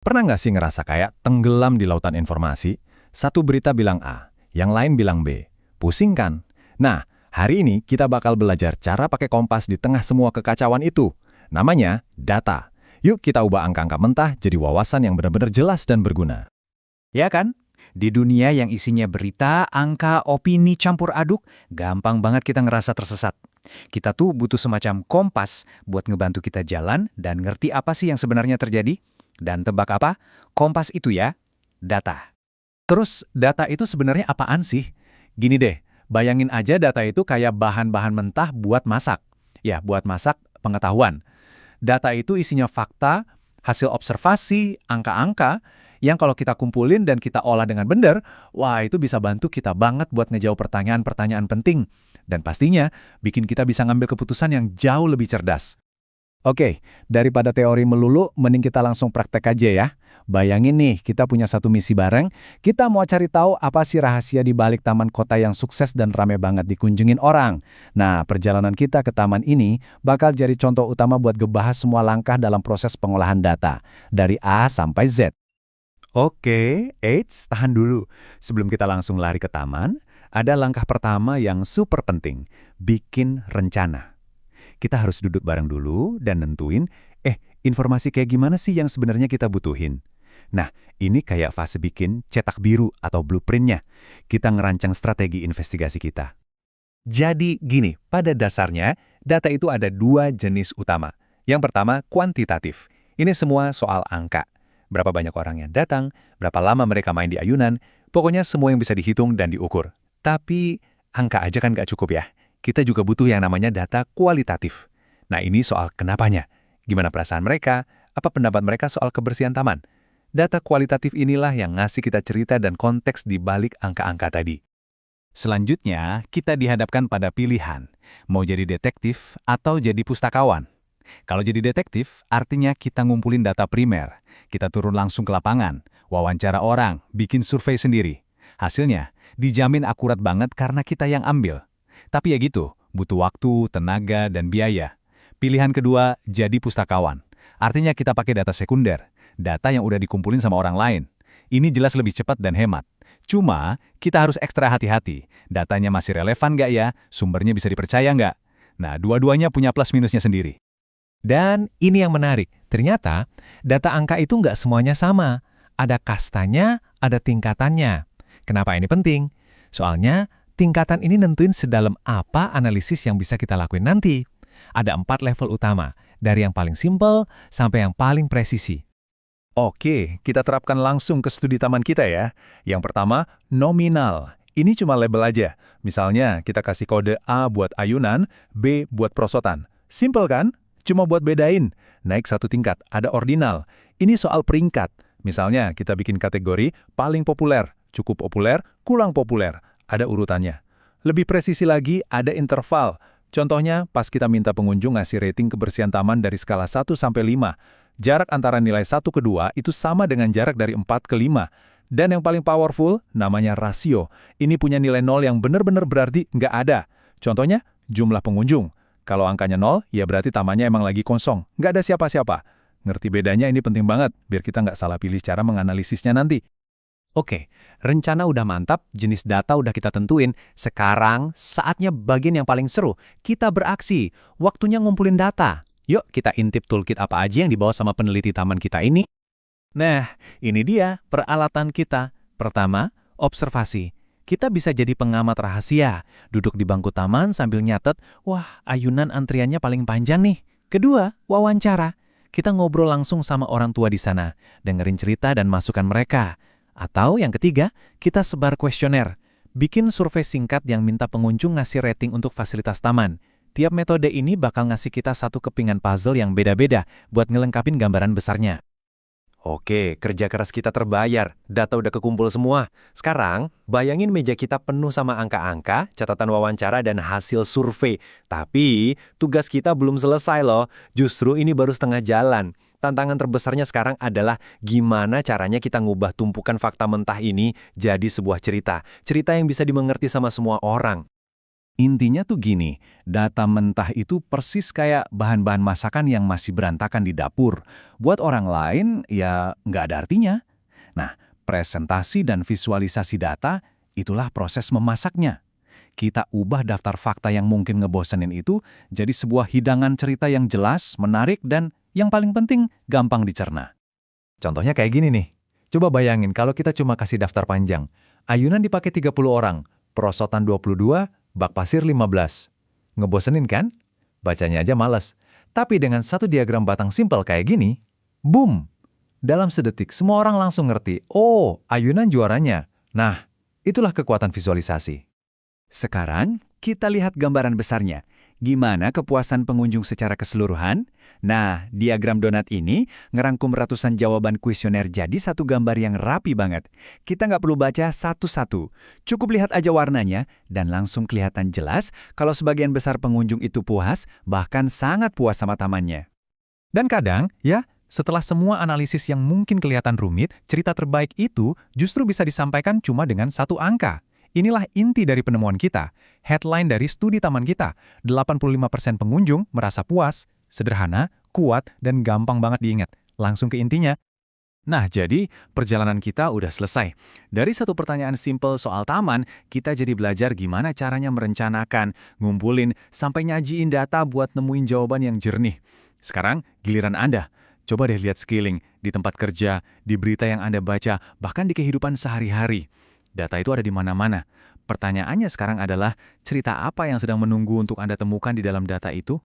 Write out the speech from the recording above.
Pernah nggak sih ngerasa kayak tenggelam di lautan informasi? Satu berita bilang A, yang lain bilang B. Pusing kan? Nah, hari ini kita bakal belajar cara pakai kompas di tengah semua kekacauan itu. Namanya data. Yuk kita ubah angka-angka mentah jadi wawasan yang benar-benar jelas dan berguna. Ya kan? Di dunia yang isinya berita, angka, opini campur aduk, gampang banget kita ngerasa tersesat. Kita tuh butuh semacam kompas buat ngebantu kita jalan dan ngerti apa sih yang sebenarnya terjadi. Dan tebak apa? Kompas itu ya, data. Terus data itu sebenarnya apaan sih? Gini deh, bayangin aja data itu kayak bahan-bahan mentah buat masak. Ya, buat masak pengetahuan. Data itu isinya fakta, hasil observasi, angka-angka, yang kalau kita kumpulin dan kita olah dengan benar, wah itu bisa bantu kita banget buat ngejawab pertanyaan-pertanyaan penting. Dan pastinya bikin kita bisa ngambil keputusan yang jauh lebih cerdas. Oke, daripada teori melulu, mending kita langsung praktek aja ya. Bayangin nih, kita punya satu misi bareng, kita mau cari tahu apa sih rahasia di balik taman kota yang sukses dan rame banget dikunjungin orang. Nah, perjalanan kita ke taman ini bakal jadi contoh utama buat ngebahas semua langkah dalam proses pengolahan data, dari A sampai Z. Oke, eits, tahan dulu. Sebelum kita langsung lari ke taman, ada langkah pertama yang super penting, bikin rencana. Kita harus duduk bareng dulu dan nentuin, informasi kayak gimana sih yang sebenarnya kita butuhin. Nah, ini kayak fase bikin cetak biru atau blueprintnya. Kita ngerancang strategi investigasi kita. Jadi gini, pada dasarnya data itu ada dua jenis utama. Yang pertama, kuantitatif. Ini semua soal angka. Berapa banyak orang yang datang, berapa lama mereka main di ayunan, pokoknya semua yang bisa dihitung dan diukur. Tapi angka aja kan nggak cukup ya. Kita juga butuh yang namanya data kualitatif. Nah ini soal kenapanya. Gimana perasaan mereka, apa pendapat mereka soal kebersihan taman. Data kualitatif inilah yang ngasih kita cerita dan konteks di balik angka-angka tadi. Selanjutnya, kita dihadapkan pada pilihan, mau jadi detektif atau jadi pustakawan. Kalau jadi detektif, artinya kita ngumpulin data primer, kita turun langsung ke lapangan, wawancara orang, bikin survei sendiri. Hasilnya, dijamin akurat banget karena kita yang ambil. Tapi ya gitu, butuh waktu, tenaga, dan biaya. Pilihan kedua, jadi pustakawan. Artinya kita pakai data sekunder, data yang udah dikumpulin sama orang lain. Ini jelas lebih cepat dan hemat. Cuma, kita harus ekstra hati-hati. Datanya masih relevan nggak ya? Sumbernya bisa dipercaya nggak? Nah, dua-duanya punya plus minusnya sendiri. Dan ini yang menarik, ternyata data angka itu nggak semuanya sama. Ada kastanya, ada tingkatannya. Kenapa ini penting? Soalnya, tingkatan ini nentuin sedalam apa analisis yang bisa kita lakuin nanti. Ada 4 level utama, dari yang paling simple sampai yang paling presisi. Oke, kita terapkan langsung ke studi taman kita ya. Yang pertama, nominal. Ini cuma label aja. Misalnya, kita kasih kode A buat ayunan, B buat prosotan. Simple kan? Cuma buat bedain. Naik satu tingkat, ada ordinal. Ini soal peringkat. Misalnya, kita bikin kategori paling populer, cukup populer, kurang populer. Ada urutannya. Lebih presisi lagi, ada interval. Contohnya, pas kita minta pengunjung ngasih rating kebersihan taman dari skala 1 sampai 5. Jarak antara nilai 1 ke 2 itu sama dengan jarak dari 4 ke 5. Dan yang paling powerful, namanya rasio. Ini punya nilai 0 yang benar-benar berarti nggak ada. Contohnya, jumlah pengunjung. Kalau angkanya 0, ya berarti tamannya emang lagi kosong. Nggak ada siapa-siapa. Ngerti bedanya ini penting banget, biar kita nggak salah pilih cara menganalisisnya nanti. Oke, rencana udah mantap, jenis data udah kita tentuin. Sekarang saatnya bagian yang paling seru. Kita beraksi. Waktunya ngumpulin data. Yuk kita intip toolkit apa aja yang dibawa sama peneliti taman kita ini. Nah, ini dia peralatan kita. Pertama, observasi. Kita bisa jadi pengamat rahasia. Duduk di bangku taman sambil nyatet, wah ayunan antriannya paling panjang nih. Kedua, wawancara. Kita ngobrol langsung sama orang tua di sana. Dengerin cerita dan masukan mereka. Atau yang ketiga, kita sebar kuesioner. Bikin survei singkat yang minta pengunjung ngasih rating untuk fasilitas taman. Tiap metode ini bakal ngasih kita satu kepingan puzzle yang beda-beda buat ngelengkapin gambaran besarnya. Oke, kerja keras kita terbayar. Data udah kekumpul semua. Sekarang, bayangin meja kita penuh sama angka-angka, catatan wawancara, dan hasil survei. Tapi, tugas kita belum selesai loh. Justru ini baru setengah jalan. Tantangan terbesarnya sekarang adalah gimana caranya kita ngubah tumpukan fakta mentah ini jadi sebuah cerita. Cerita yang bisa dimengerti sama semua orang. Intinya tuh gini, data mentah itu persis kayak bahan-bahan masakan yang masih berantakan di dapur. Buat orang lain, ya nggak ada artinya. Nah, presentasi dan visualisasi data, itulah proses memasaknya. Kita ubah daftar fakta yang mungkin ngebosenin itu jadi sebuah hidangan cerita yang jelas, menarik, dan yang paling penting, gampang dicerna. Contohnya kayak gini nih. Coba bayangin kalau kita cuma kasih daftar panjang. Ayunan dipakai 30 orang, perosotan 22, bak pasir 15. Ngebosenin kan? Bacanya aja males. Tapi dengan satu diagram batang simpel kayak gini, boom! Dalam sedetik semua orang langsung ngerti, oh, ayunan juaranya. Nah, itulah kekuatan visualisasi. Sekarang, kita lihat gambaran besarnya. Gimana kepuasan pengunjung secara keseluruhan? Nah, diagram donat ini ngerangkum ratusan jawaban kuesioner jadi satu gambar yang rapi banget. Kita nggak perlu baca satu-satu. Cukup lihat aja warnanya, dan langsung kelihatan jelas kalau sebagian besar pengunjung itu puas, bahkan sangat puas sama tamannya. Dan kadang, ya, setelah semua analisis yang mungkin kelihatan rumit, cerita terbaik itu justru bisa disampaikan cuma dengan satu angka. Inilah inti dari penemuan kita. Headline dari studi taman kita, 85% pengunjung merasa puas, sederhana, kuat, dan gampang banget diingat. Langsung ke intinya. Nah, jadi perjalanan kita udah selesai. Dari satu pertanyaan simpel soal taman, kita jadi belajar gimana caranya merencanakan, ngumpulin, sampai nyajiin data buat nemuin jawaban yang jernih. Sekarang, giliran Anda. Coba deh lihat sekeliling, di tempat kerja, di berita yang Anda baca, bahkan di kehidupan sehari-hari. Data itu ada di mana-mana. Pertanyaannya sekarang adalah, cerita apa yang sedang menunggu untuk Anda temukan di dalam data itu?